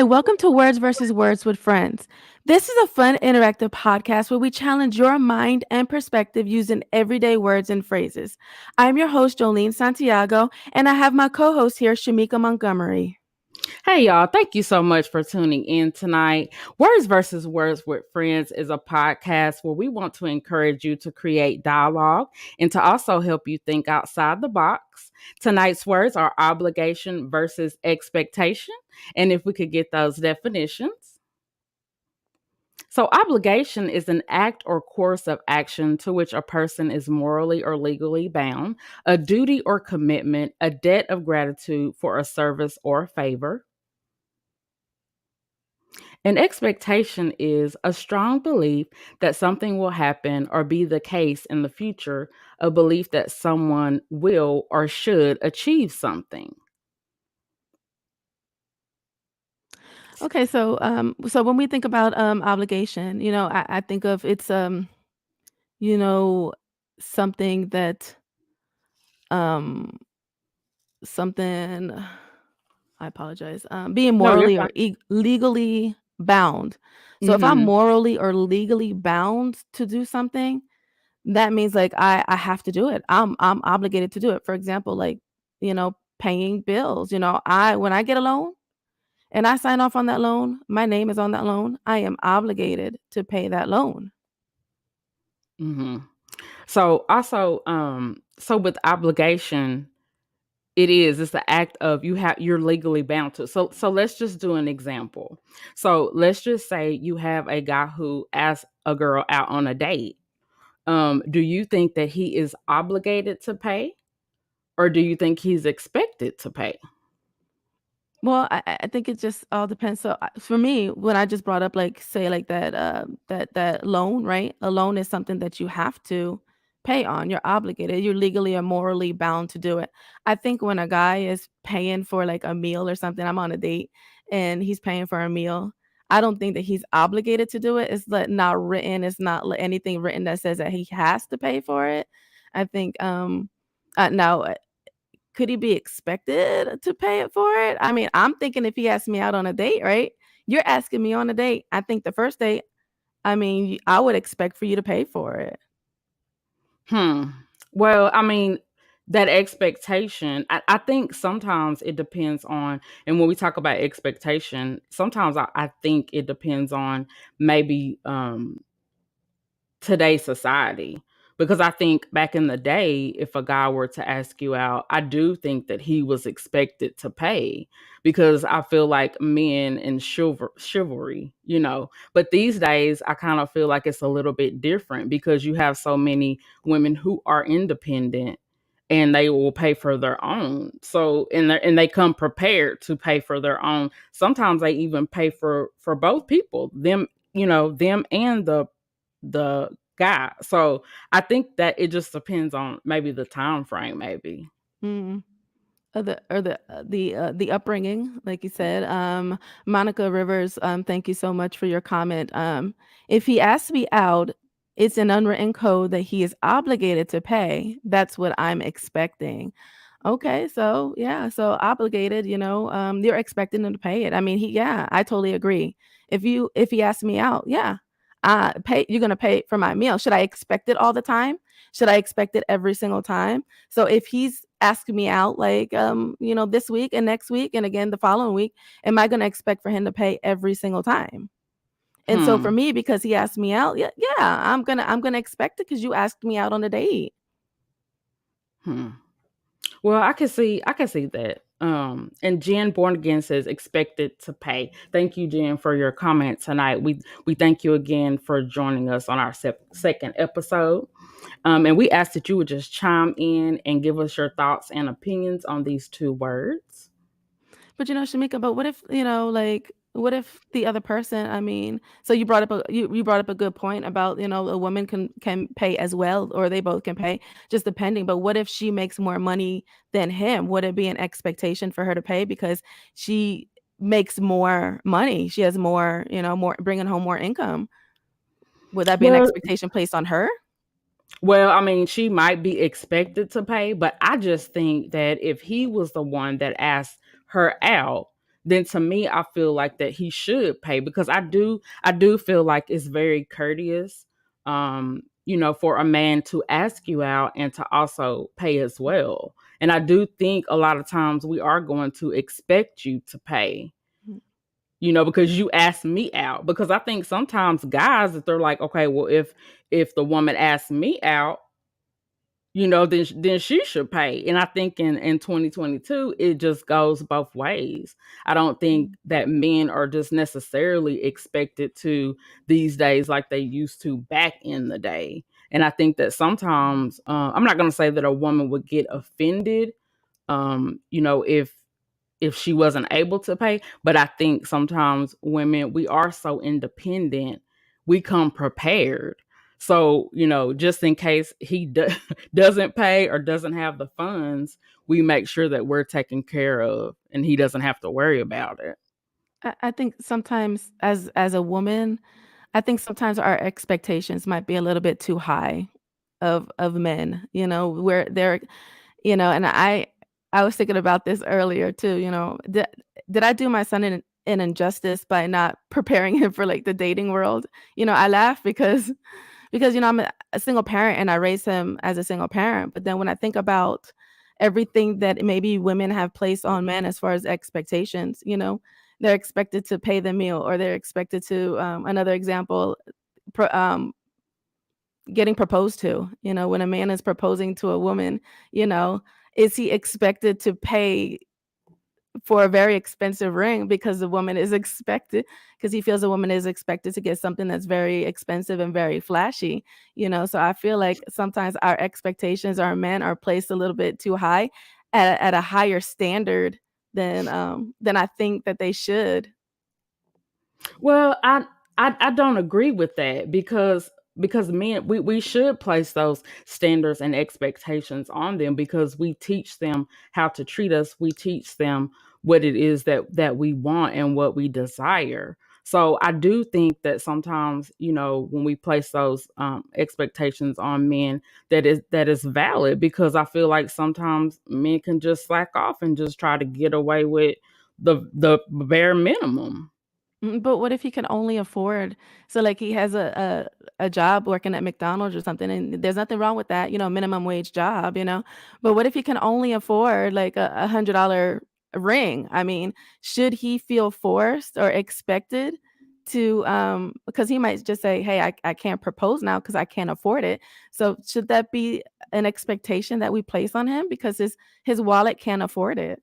Hi, welcome to Words versus Words with Friends. This is a fun, interactive podcast where we challenge your mind and perspective using everyday words and phrases. I'm your host, Joeleen Santiago, and I have my co host here, Shemeka Montgomery. Hey, y'all. Thank you so much for tuning in tonight. Words versus Words with Friends is a podcast where we want to encourage you to create dialogue and to also help you think outside the box. Tonight's words are obligation versus expectation. And if we could get those definitions. So, obligation is an act or course of action to which a person is morally or legally bound, a duty or commitment, a debt of gratitude for a service or favor. An expectation is a strong belief that something will happen or be the case in the future, a belief that someone will or should achieve something. So when we think about obligation, I think of it's you know, something that um something I apologize. Being No, you're morally or fine. legally bound. So if I'm Mhm. morally or legally bound to do something, that means like I have to do it. I'm obligated to do it. For example, like, paying bills. I when I get a loan and I sign off on that loan, my name is on that loan. I am obligated to pay that loan. Mhm. So also so with obligation it's the act of you're legally bound to. So let's just do an example. So let's just say you have a guy who asks a girl out on a date. Do you think that he is obligated to pay? Or do you think he's expected to pay? Well, I think it just all depends. So for me, when I just brought up like say like that loan, right? A loan is something that you have to pay on. You're obligated. You're legally or morally bound to do it. I think when a guy is paying for like a meal or something, I'm on a date and he's paying for a meal. I don't think that he's obligated to do it. It's not written. It's not anything written that says that he has to pay for it. I think now could he be expected to pay it for it? I mean, I'm thinking if he asked me out on a date, right? You're asking me on a date. I think the first date, I mean, I would expect for you to pay for it. Hmm. Well, I mean, that expectation, I think sometimes it depends on, and when we talk about expectation, sometimes I think it depends on maybe today's society. Because I think back in the day, if a guy were to ask you out, I do think that he was expected to pay because I feel like men and chivalry, you know. But these days, I kind of feel like it's a little bit different because you have so many women who are independent and they will pay for their own. So and they come prepared to pay for their own. Sometimes they even pay for both people, them, them and the guy. So I think that it just depends on maybe the time frame, maybe. Mm. The upbringing, like you said. Monica Rivers, thank you so much for your comment. If he asks me out, it's an unwritten code that he is obligated to pay. That's what I'm expecting. Okay, so yeah, so obligated, you're expecting him to pay it. I mean, yeah, I totally agree. If he asks me out, yeah, you're gonna pay for my meal. Should I expect it all the time? Should I expect it every single time? So if he's asking me out like this week and next week and again the following week, am I gonna expect for him to pay every single time? And so for Hmm. me, because he asked me out, yeah, I'm gonna expect it because you asked me out on a date. Hmm. Well, I can see that. And Jen Born Again says expected to pay. Thank you, Jen, for your comment tonight. We thank you again for joining us on our second episode. And we ask that you would just chime in and give us your thoughts and opinions on these two words. But Shamika, but what if, like what if the other person, I mean, so you brought up a good point about, a woman can pay as well or they both can pay, just depending. But what if she makes more money than him? Would it be an expectation for her to pay because she makes more money? She has more, more bringing home more income. Would that be an Well, expectation placed on her? Well, I mean, she might be expected to pay, but I just think that if he was the one that asked her out, then to me, I feel like that he should pay, because I do feel like it's very courteous, for a man to ask you out and to also pay as well. And I do think a lot of times we are going to expect you to pay, because you asked me out. Because I think sometimes guys, that they're like, okay, well, if the woman asks me out, then she should pay. And I think in 2022, it just goes both ways. I don't think Mhm. that men are just necessarily expected to these days like they used to back in the day. And I think that sometimes, I'm not going to say that a woman would get offended, if she wasn't able to pay. But I think sometimes women, we are so independent, we come prepared. So, just in case he doesn't pay or doesn't have the funds, we make sure that we're taken care of and he doesn't have to worry about it. I think sometimes as a woman, I think sometimes our expectations might be a little bit too high of men, where they're and I was thinking about this earlier too, did I do my son an injustice by not preparing him for, like, the dating world? I laugh because, I'm a single parent and I raised him as a single parent, but then when I think about everything that maybe women have placed on men as far as expectations, they're expected to pay the meal, or they're expected to, another example, pro getting proposed to, when a man is proposing to a woman, you know, is he expected to pay for a very expensive ring because the woman is expected because he feels a woman is expected to get something that's very expensive and very flashy, so I feel like sometimes our expectations, our men are placed a little bit too high at a higher standard than I think that they should. Well, I don't agree with that, because men, we should place those standards and expectations on them, because we teach them how to treat us. We teach them what it is that we want and what we desire. So I do think that sometimes, when we place those expectations on men, that is valid, because I feel like sometimes men can just slack off and just try to get away with the bare minimum. But what if he can only afford so, like, he has a job working at McDonald's or something, and there's nothing wrong with that, minimum wage job, but what if he can only afford, like, a $100 ring? I mean, should he feel forced or expected to, because he might just say, "Hey, I can't propose now because I can't afford it." So, should that be an expectation that we place on him because his wallet can't afford it?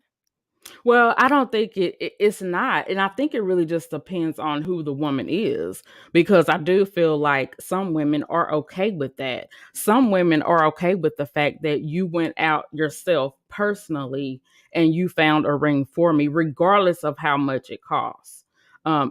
Well, I don't think it's not, and I think it really just depends on who the woman is, because I do feel like some women are okay with that. Some women are okay with the fact that you went out yourself personally and you found a ring for me, regardless of how much it costs.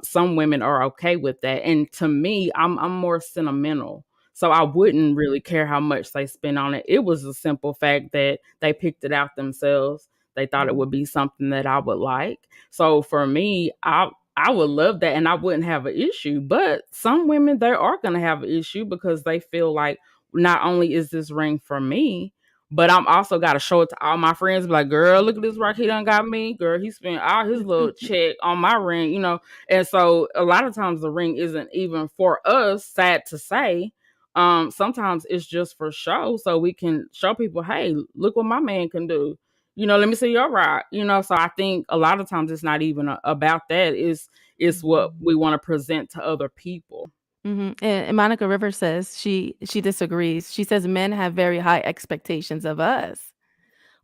Some women are okay with that, and to me, I'm more sentimental. So I wouldn't really care how much they spend on it. It was a simple fact that they picked it out themselves. They thought it would be something that I would like. So for me, I would love that and I wouldn't have an issue. But some women, they are going to have an issue, because they feel like, not only is this ring for me, but I'm also got to show it to all my friends. Be like, girl, look at this rock he done got me. Girl, he spent all his little check on my ring. And so a lot of times the ring isn't even for us, sad to say. Sometimes it's just for show, so we can show people, hey, look what my man can do. Let me see your rock. So I think a lot of times it's not even about that. It's what we want to present to other people. Mhm, and Monica Rivers says she disagrees. She says men have very high expectations of us.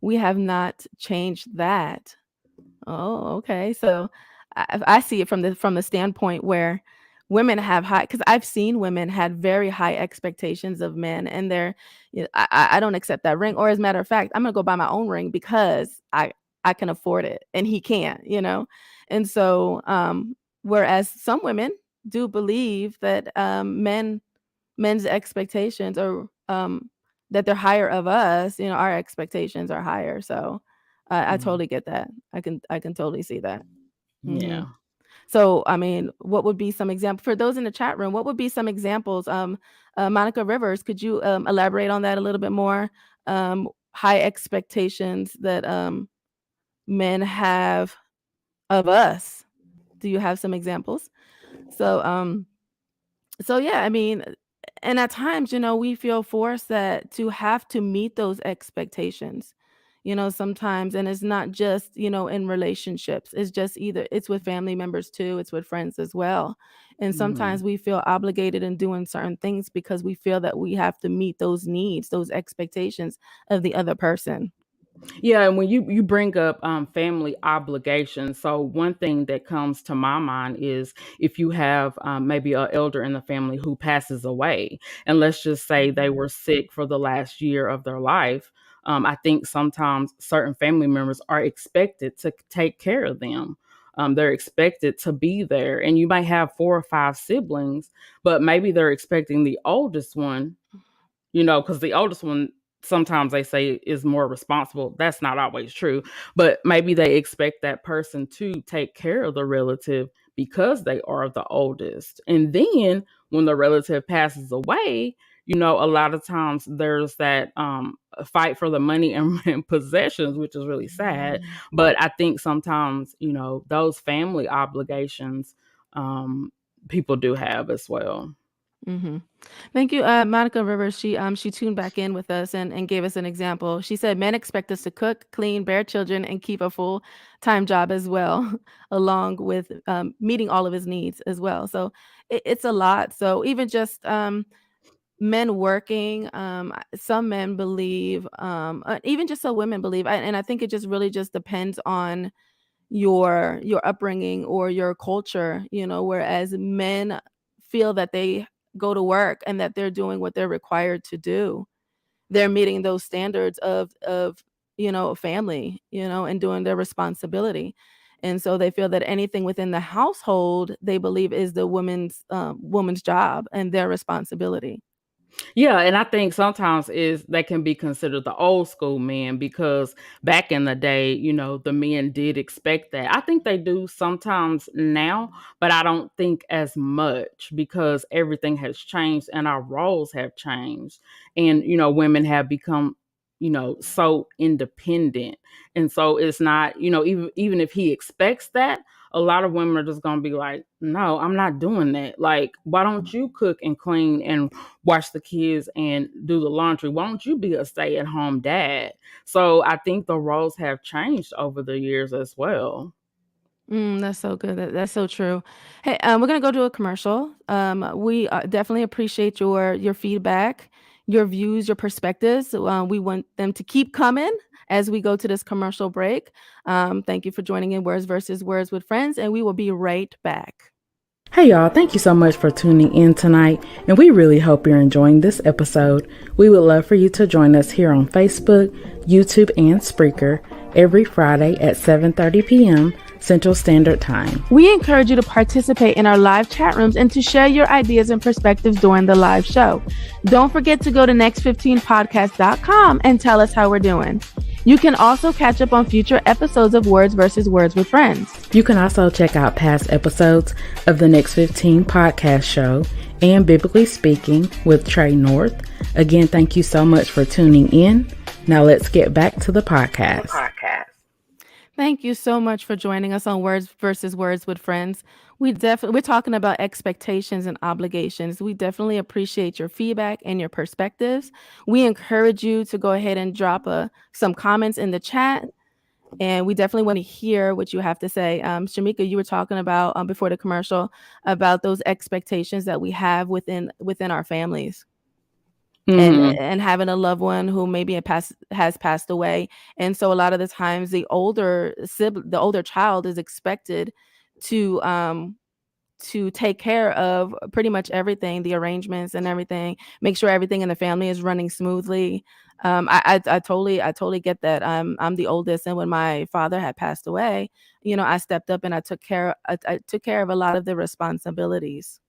We have not changed that. Oh, okay. So I see it from the standpoint where women have high because I've seen women had very high expectations of men, and I don't accept that ring. Or as a matter of fact, I'm gonna go buy my own ring because I can afford it and he can't. And so whereas some women do believe that men's expectations are that they're higher of us, our expectations are higher. So I Mm, totally get that. I can totally see that. Mhm. yeah. So, I mean, what would be some example for those in the chat room? What would be some examples? Monica Rivers, could you elaborate on that a little bit more? High expectations that men have. of us. Do you have some examples? So, so yeah, I mean, and at times, we feel forced that to have to meet those expectations. Sometimes, and it's not just, in relationships. It's just either it's with family members too, it's with friends as well. And Mhm. sometimes we feel obligated in doing certain things because we feel that we have to meet those needs, those expectations of the other person. Yeah, and when you bring up family obligations, so one thing that comes to my mind is if you have maybe an elder in the family who passes away, and let's just say they were sick for the last year of their life. I think sometimes certain family members are expected to take care of them. They're expected to be there, and you might have four or five siblings, but maybe they're expecting the oldest one, because the oldest one sometimes they say is more responsible. That's not always true, but maybe they expect that person to take care of the relative because they are the oldest. And then when the relative passes away, a lot of times there's that fight for the money and, and possessions, which is really sad. But I think sometimes, those family obligations people do have as well. Mhm. Thank you, Monica Rivers. She tuned back in with us and gave us an example. She said men expect us to cook, clean, bear children, and keep a full-time job as well, along with meeting all of his needs as well. So it's a lot. So even just men working, some men believe, even just so women believe, and I think it just really just depends on your upbringing or your culture, whereas men feel that they go to work and that they're doing what they're required to do. They're meeting those standards of family, and doing their responsibility. And so they feel that anything within the household they believe is the woman's job and their responsibility. Yeah, and I think sometimes is they can be considered the old school men because back in the day, the men did expect that. I think they do sometimes now, but I don't think as much because everything has changed and our roles have changed. And women have become so independent. And so it's not, even if he expects that, a lot of women are just going to be like, "No, I'm not doing that. Like, why don't you cook and clean and watch the kids and do the laundry? Why don't you be a stay-at-home dad?" So I think the roles have changed over the years as well. That's so good. That's so true. Hey, we're gonna go to a commercial. We definitely appreciate your feedback, your views, your perspectives. We want them to keep coming as we go to this commercial break. Thank you for joining in Words versus Words with Friends, and we will be right back. Hey y'all, thank you so much for tuning in tonight, and we really hope you're enjoying this episode. We would love for you to join us here on Facebook, YouTube, and Spreaker every Friday at 7:30 p.m. Central Standard Time. We encourage you to participate in our live chat rooms and to share your ideas and perspectives during the live show. Don't forget to go to next15podcast.com and tell us how we're doing. You can also catch up on future episodes of Words versus Words with Friends. You can also check out past episodes of the Next 15 podcast show and Biblically Speaking with Trey North. Again, thank you so much for tuning in. Now let's get back to the podcast. Thank you so much for joining us on Words versus Words with Friends. We're talking about expectations and obligations. We definitely appreciate your feedback and your perspectives. We encourage you to go ahead and drop some comments in the chat, and we definitely want to hear what you have to say. Shemeka, you were talking about before the commercial about those expectations that we have within our families. And Mm-hmm. and having a loved one who maybe has passed away, and so a lot of the times the older child is expected to take care of pretty much everything, the arrangements and everything, make sure everything in the family is running smoothly. I totally get that. I'm the oldest, and when my father had passed away, I stepped up and I took care of a lot of the responsibilities.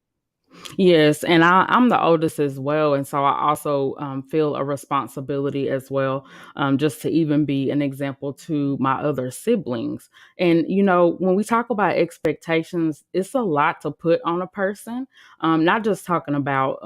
Yes, and I'm the oldest as well, and so I also feel a responsibility as well, just to even be an example to my other siblings. And when we talk about expectations, it's a lot to put on a person. Not just talking about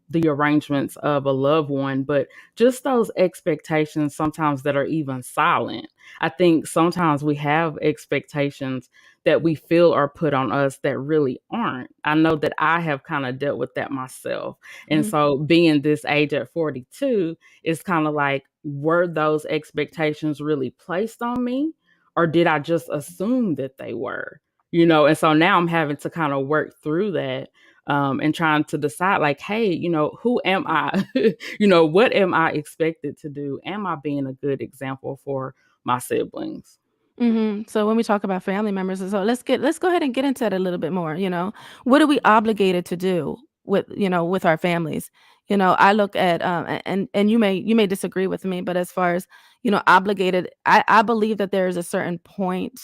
the arrangements of a loved one, but just those expectations sometimes that are even silent. I think sometimes we have expectations that we feel are put on us that really aren't. I know that I have kind of dealt with that myself. And Mhm. so being this age at 42, it's kind of like, were those expectations really placed on me? Or did I just assume that they were? And so now I'm having to kind of work through that, and trying to decide, like, hey, who am I? What am I expected to do? Am I being a good example for my siblings? Mhm. So when we talk about family members, so let's go ahead and get into it a little bit more, What are we obligated to do with our families? I look at and you may disagree with me, but as far as, obligated, I believe that there is a certain point,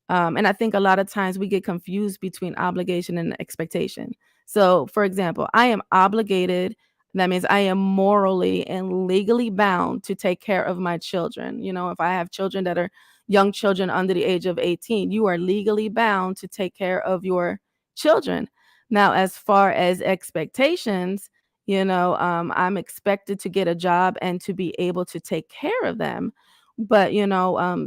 and I think a lot of times we get confused between obligation and expectation. So, for example, I am obligated. That means I am morally and legally bound to take care of my children. If I have children that are young children under the age of 18, you are legally bound to take care of your children. Now, as far as expectations, I'm expected to get a job and to be able to take care of them. But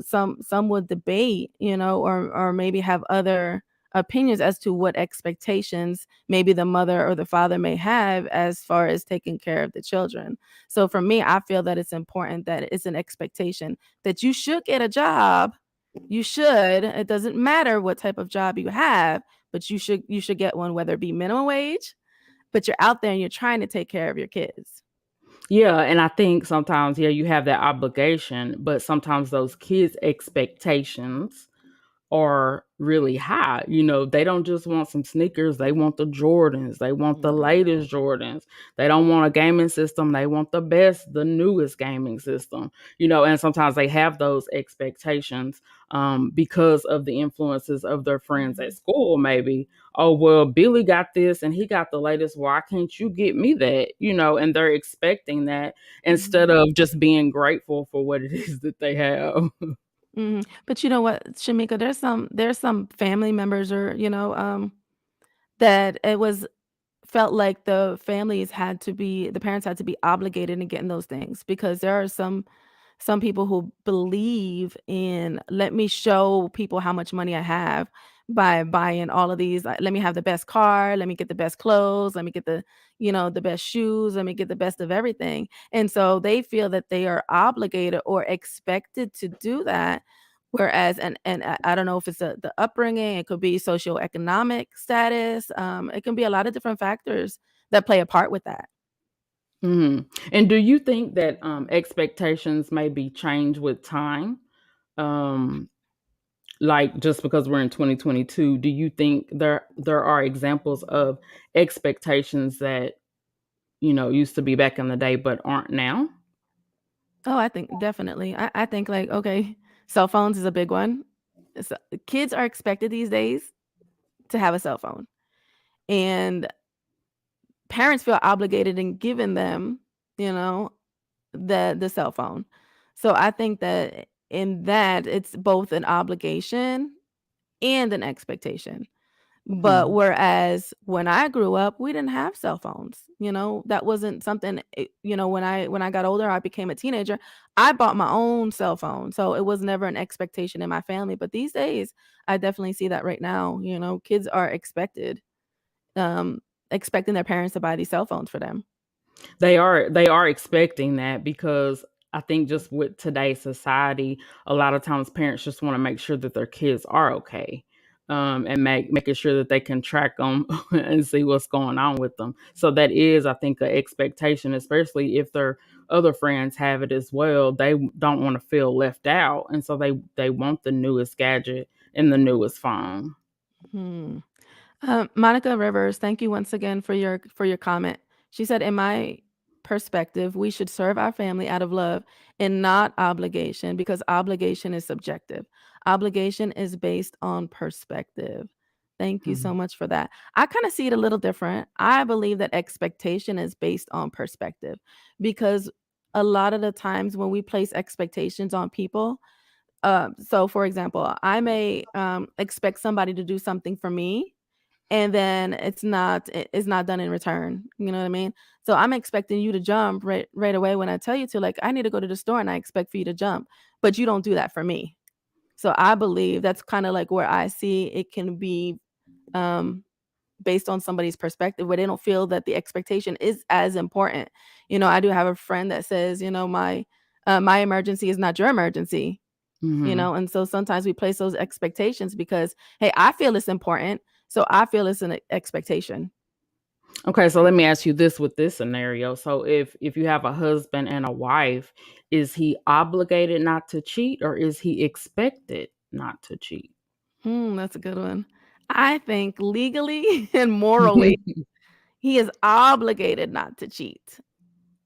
some would debate, or maybe have other opinions as to what expectations maybe the mother or the father may have as far as taking care of the children. So for me, I feel that it's important that it's an expectation that you should get a job. You should. It doesn't matter what type of job you have, but you should get one, whether it be minimum wage, but you're out there and you're trying to take care of your kids. Yeah, and I think sometimes, yeah, you have that obligation, but sometimes those kids' expectations are really high. They don't just want some sneakers, they want the Jordans, they want the Mhm. latest Jordans. They don't want a gaming system, they want the newest gaming system. And sometimes they have those expectations, because of the influences of their friends at Mhm. school, maybe. Oh, well, Billy got this and he got the latest. Why can't you get me that? And they're expecting that instead Mhm. of just being grateful for what it is that they have. Mhm. But you know what, Shamika, there's some family members, or that it was felt like the parents had to be obligated in getting those things, because there are some people who believe in, let me show people how much money I have by buying all of these. Let me have the best car, let me get the best clothes, let me get the best shoes, let me get the best of everything. And so they feel that they are obligated or expected to do that. Whereas, and I don't know if it's the upbringing, it could be socioeconomic status, it can be a lot of different factors that play a part with that. And do you think that expectations may be changed with time? Um, like, just because we're in 2022, do you think there are examples of expectations that used to be back in the day but aren't now? Oh, I think definitely. I think, like, okay, cell phones is a big one. So, kids are expected these days to have a cell phone, and parents feel obligated in giving them, you know, the cell phone. So I think that in that it's both an obligation and an expectation. But Hmm. whereas when I grew up, we didn't have cell phones, that wasn't something, when I got older, I became a teenager, I bought my own cell phone, so it was never an expectation in my family. But these days, I definitely see that right now, kids are um, expecting their parents to buy these cell phones for them. They are expecting that because I think just with today's society, a lot of times parents just want to make sure that their kids are okay, and making sure that they can track them and see what's going on with them. So that is, I think, an expectation, especially if their other friends have it as well. They don't want to feel left out, and so they want the newest gadget and the newest phone. Hmm. Monica Rivers, thank you once again for your comment. She said, "In my perspective, we should serve our family out of love and not obligation, because obligation is subjective. Obligation is based on perspective." Thank you so Mhm. much for that. I kind of see it a little different. I believe that expectation is based on perspective, because a lot of the times when we place expectations on people, so for example, I may expect somebody to do something for me, and then it's not done in return, you know what I mean? So I'm expecting you to jump right away when I tell you to, like, I need to go to the store and I expect for you to jump, but you don't do that for me. So I believe that's kind of like where I see it can be um based on somebody's perspective where they don't feel that the expectation is as important. I do have a friend that says, my emergency is not your emergency, Mhm. and so sometimes we place those expectations because, hey, I feel it's important, so I feel it's an expectation. Okay, so let me ask you this with this scenario. So if you have a husband and a wife, is he obligated not to cheat or is he expected not to cheat? That's a good one. I think legally and morally, he is obligated not to cheat.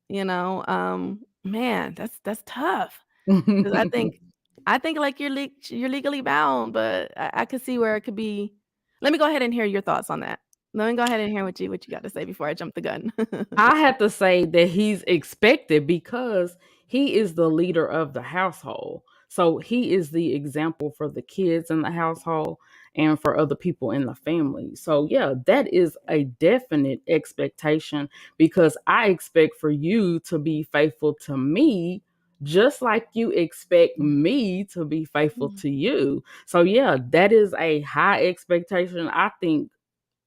Man, that's tough. 'Cause I think, like, you're legally bound, but I could see where it could be. Let me go ahead and hear your thoughts on that. Let me go ahead and hear what you got to say before I jump the gun. I have to say that he's expected because he is the leader of the household. So he is the example for the kids in the household and for other people in the family. So yeah, that is a definite expectation because I expect for you to be faithful to me just like you expect me to be faithful to you. So yeah, that is a high expectation. I think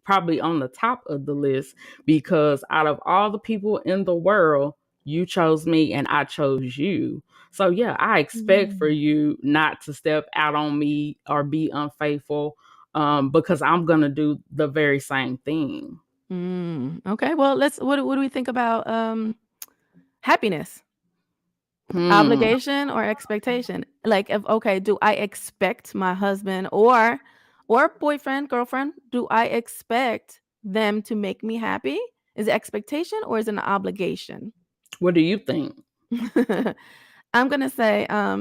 probably on the top of the list because out of all the people in the world, you chose me and I chose you. So yeah, I expect for Mm. you not to step out on me or be unfaithful because I'm gonna do the very same thing. Okay, well, what do we think about, happiness? Hmm. Obligation or expectation? Like, if okay, do I expect my husband or boyfriend, girlfriend, do I expect them to make me happy? Is it expectation or is it an obligation? What do you think? I'm gonna say, I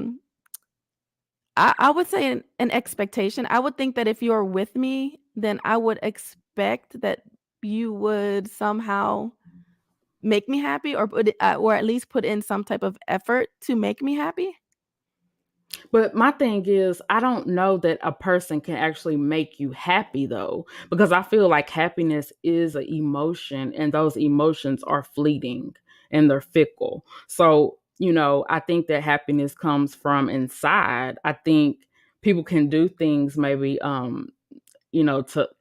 would say an expectation. I would think that if you're with me, then I would expect that you would somehow make me happy or at least put in some type of effort to make me happy. But my thing is, I don't know that a person can actually make you happy though, because I feel like happiness is an emotion and those emotions are fleeting and they're fickle. So, I think that happiness comes from inside. I think people can do things maybe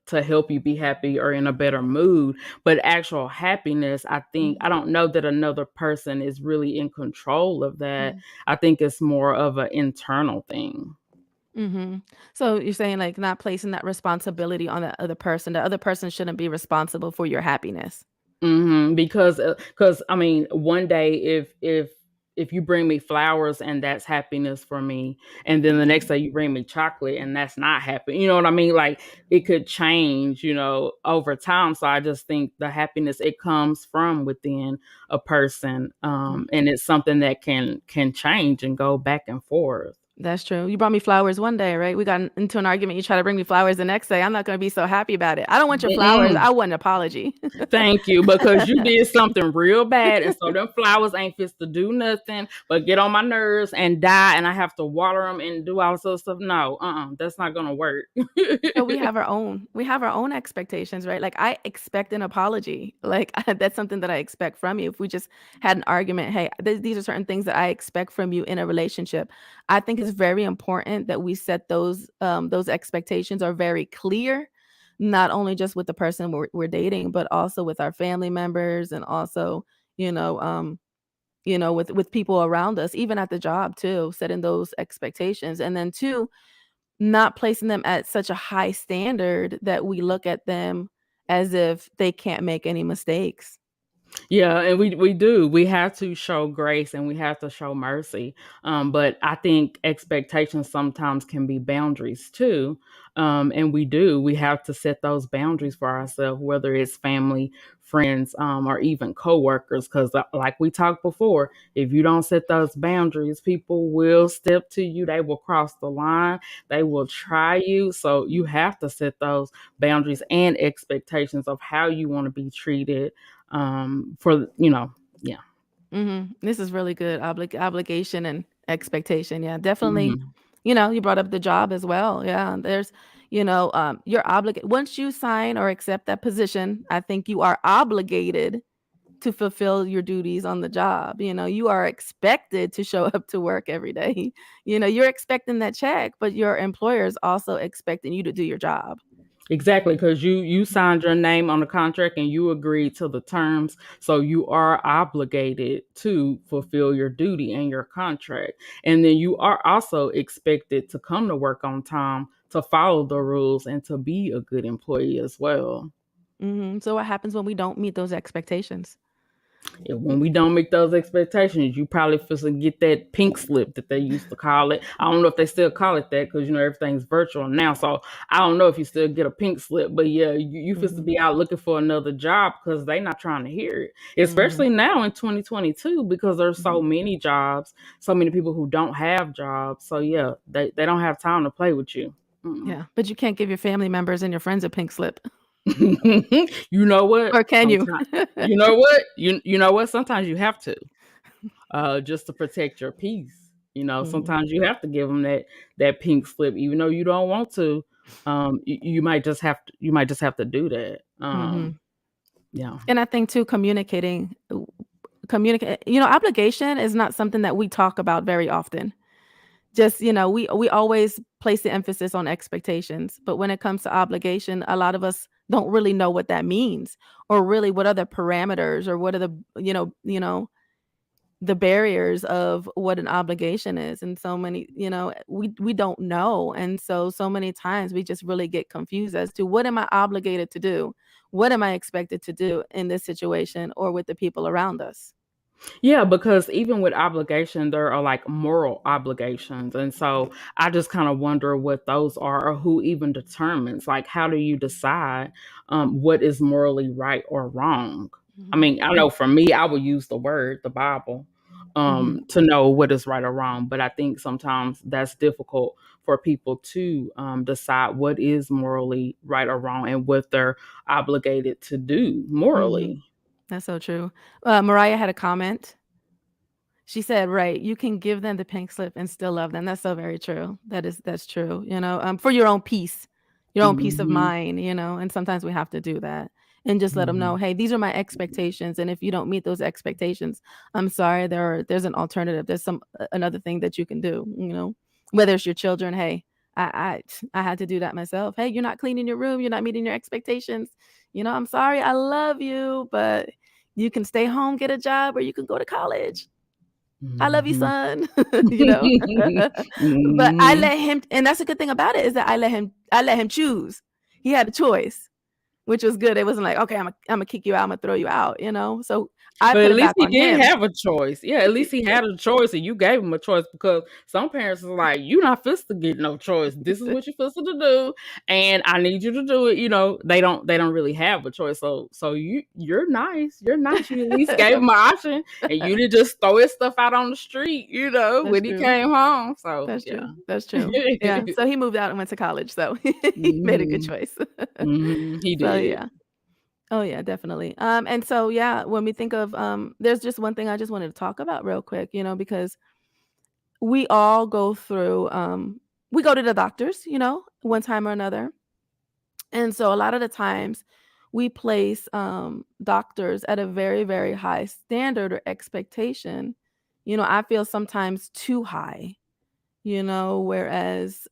to help you be happy or in a better mood, but actual happiness, I don't know that another person is really in control of that. Mhm. I think it's more of an internal thing. Mhm. So you're saying, like, not placing that responsibility on the other person. The other person shouldn't be responsible for your happiness. Because I mean, one day if you bring me flowers and that's happiness for me, and then the next day you bring me chocolate and that's not happy. You know what I mean? Like it could change, over time. So I just think the happiness it comes from within a person, Mm. and it's something that can change and go back and forth. That's true. You brought me flowers one day, right? We got into an argument, you try to bring me flowers the next day, I'm not gonna be so happy about it. I don't want your flowers, Mm-mm. I want an apology. Thank you, because you did something real bad, and so them flowers ain't fit to do nothing but get on my nerves and die, and I have to water them and do all this other stuff. No, that's not gonna work. So we have our own expectations, right? Like, I expect an apology. Like, that's something that I expect from you. If we just had an argument, "Hey, these are certain things that I expect from you in a relationship." I think it's very important that we set those expectations are very clear, not only just with the person we're dating, but also with our family members and also, you know, um, with people around us, even at the job too, setting those expectations. And then 2, not placing them at such a high standard that we look at them as if they can't make any mistakes. Yeah, and we do. We have to show grace and we have to show mercy. But I think expectations sometimes can be boundaries too. And we do. We have to set those boundaries for ourselves, whether it's family, friends, or even coworkers. Because, like we talked before, if you don't set those boundaries, people will step to you. They will cross the line. They will try you. So you have to set those boundaries and expectations of how you want to be treated for yeah. This is really good obligation and expectation. Yeah, definitely. Mhm. You brought up the job as well. Yeah, you're obligated once you sign or accept that position. I think you are obligated to fulfill your duties on the job. You are expected to show up to work every day. You're expecting that check, but your employer is also expecting you to do your job. Exactly, because you signed your name on the contract and you agreed to the terms, so you are obligated to fulfill your duty and your contract. And then you are also expected to come to work on time, to follow the rules, and to be a good employee as well. So what happens when we don't meet those expectations? When we don't make those expectations, you probably feel to get that pink slip that they used to call it. I don't know if they still call it that because everything's virtual now. So I don't know if you still get a pink slip, but yeah, you feel to Mhm. be out looking for another job because they're not trying to hear it. Mhm. Especially now in 2022 because there's so Mhm. many jobs, so many people who don't have jobs. So yeah, they don't have time to play with you. Mm-mm. Yeah, but you can't give your family members and your friends a pink slip. You know what? Or can you? Sometimes you know what? You know what? Sometimes you have to. Just to protect your peace. Mhm. Sometimes you have to give them that pink slip, even though you don't want to. You might just have to do that. Mhm. Yeah. And I think too, communicate. Obligation is not something that we talk about very often. Just, we always place the emphasis on expectations, but when it comes to obligation, a lot of us don't really know what that means, or really what are the parameters, or what are the barriers of what an obligation is. And so many, we don't know. And so many times we just really get confused as to what am I obligated to do? What am I expected to do in this situation or with the people around us? Yeah, because even with obligation, there are like moral obligations. And so I just kind of wonder what those are or who even determines. Like, how do you decide what is morally right or wrong? I Mhm. mean, I know for me, I would use the word, the Bible, Mhm. to know what is right or wrong. But I think sometimes that's difficult for people to decide what is morally right or wrong and what they're obligated to do Mhm. morally. That's so true. Mariah had a comment. She said, "Right, you can give them the pink slip and still love them." That's so very true. That's true, for your own peace of Hmm. mind, and sometimes we have to do that and just let them know, "Hey, these are my expectations, and if you don't meet those expectations, I'm sorry, there's an alternative. There's another thing that you can do," Whether it's your children, "Hey, I had to do that myself. Hey, you're not cleaning your room, you're not meeting your expectations. I'm sorry, I love you, but you can stay home, get a job, or you can go to college. I love you, Mhm. son." You know? But I Mhm. let him, and that's a good thing about it, is that I let him choose. He had a choice, which was good. It wasn't like, "Okay, Imma kick you out, Imma throw you out," So I But put at it least back he on did him. have a choice. Yeah, at least he had a choice and you gave him a choice because some parents are like, "You not supposed to get no choice. This is what you're supposed to do, and I need you to do it." They don't really have a choice. So you're nice. You're nice. You at least gave him an option and you didn't just throw his stuff out on the street, That's when he true. came home. So That's yeah. true. That's true. Yeah, so he moved out and went to college, so he made a good Mhm. choice. He So, did. yeah. Oh, yeah, definitely. And so, yeah, when we think of, there's just one thing I just wanted to talk about real quick, because we all go through, we go to the doctors, one time or another. And so a lot of the times we place doctors at a very, very high standard or expectation. I feel sometimes too high, whereas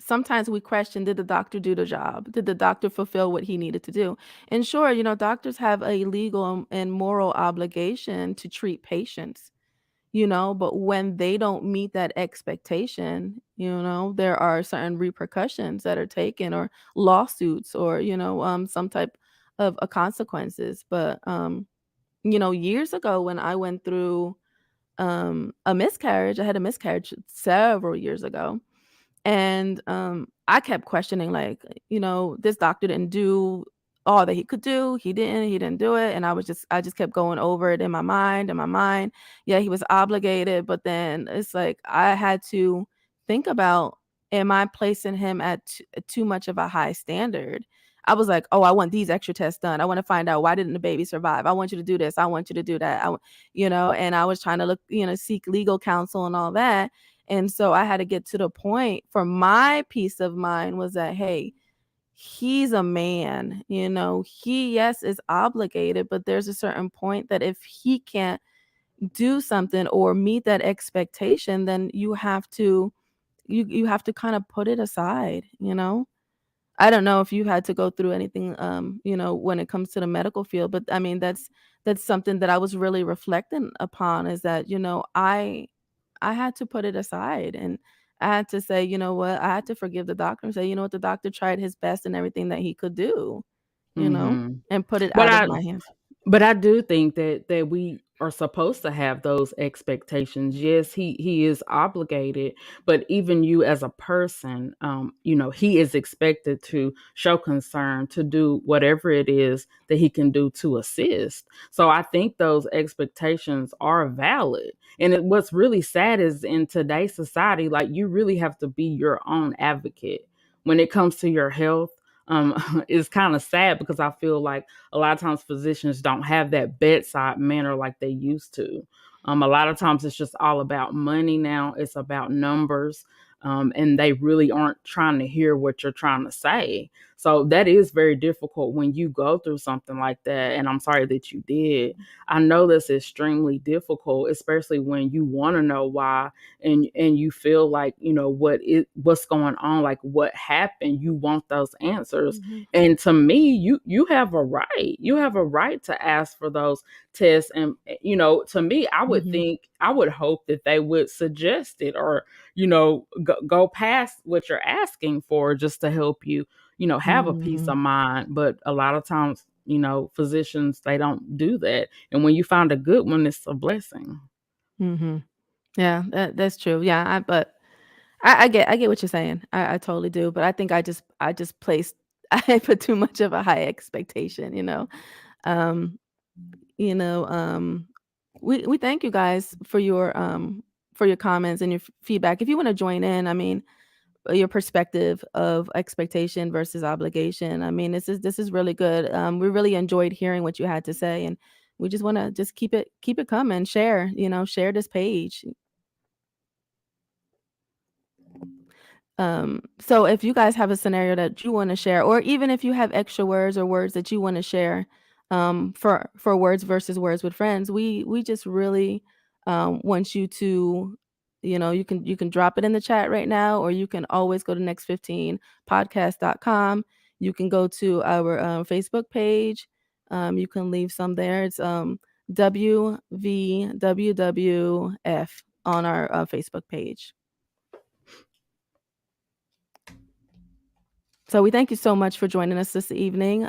sometimes we question, did the doctor do the job? Did the doctor fulfill what he needed to do? And sure, doctors have a legal and moral obligation to treat patients, but when they don't meet that expectation, there are certain repercussions that are taken, or lawsuits, or some type of consequences. But years ago, when I went through a miscarriage, I had a miscarriage several years ago, and, I kept questioning, like, this doctor didn't do all that he could do. He didn't do it, and I just kept going over it in my mind. Yeah, he was obligated, but then it's like I had to think about, am I placing him at too much of a high standard? I was like, "Oh, I want these extra tests done. I wanna find out, why didn't the baby survive? I want you to do this. I want you to do that." And I was trying to seek legal counsel and all that. And so I had to get to the point for my peace of mind was that, hey, he's a man, he, yes, is obligated, but there's a certain point that if he can't do something or meet that expectation, then you have to kind of put it aside. I don't know if you had to go through anything, when it comes to the medical field, but I mean, that's something that I was really reflecting upon, is that, I had to put it aside, and I had to say, you know what, I had to forgive the doctor and say, you know what, the doctor tried his best and everything that he could do, Mhm. and put it But out of I my hands. But I do think that we are supposed to have those expectations. Yes, he is obligated, but even you as a person, he is expected to show concern, to do whatever it is that he can do to assist. So I think those expectations are valid. And what's really sad is in today's society, like you really have to be your own advocate when it comes to your health. It's kind of sad because I feel like a lot of times physicians don't have that bedside manner like they used to. A lot of times it's just all about money now. It's about numbers. And they really aren't trying to hear what you're trying to say. So that is very difficult when you go through something like that. And I'm sorry that you did. I know that's extremely difficult, especially when you want to know why and you feel like, what's going on, like what happened. You want those answers. Mhm. And to me, you have a right. You have a right to ask for those tests. And to me, Mhm. I would hope that they would suggest it, or go past what you're asking for, just to help you, have a peace Mhm. of mind. But a lot of times, physicians, they don't do that. And when you find a good one, it's a blessing. Mhm. Yeah, that's true. Yeah, but I get what you're saying. I totally do, but I think I just placed I put too much of a high expectation. Um, you know, um, we thank you guys for your comments and your feedback. If you want to join in, I mean, your perspective of expectation versus obligation. I mean, this is really good. We really enjoyed hearing what you had to say, and we just want to just keep it coming. Share this page. So if you guys have a scenario that you want to share, or even if you have extra words or words that you want to share, for words versus words with friends, we just really want you to, you can drop it in the chat right now, or you can always go to next15podcast.com. You can go to our Facebook page. You can leave some there. It's WVWWF on our Facebook page. So we thank you so much for joining us this evening.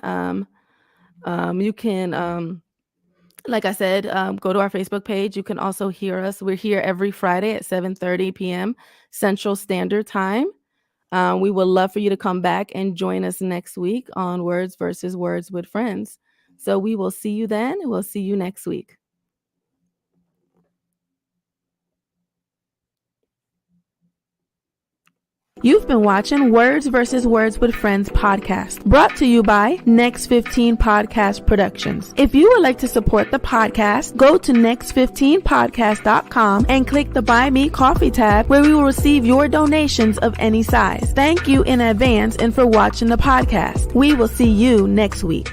You can, like I said, go to our Facebook page. You can also hear us. We're here every Friday at 7:30 p.m. Central Standard Time. We would love for you to come back and join us next week on Words versus Words with Friends. So we will see you then. We'll see you next week. You've been watching Words versus Words with Friends podcast, brought to you by Next 15 Podcast Productions. If you would like to support the podcast, go to next15podcast.com and click the Buy Me Coffee tab, where we will receive your donations of any size. Thank you in advance and for watching the podcast. We will see you next week.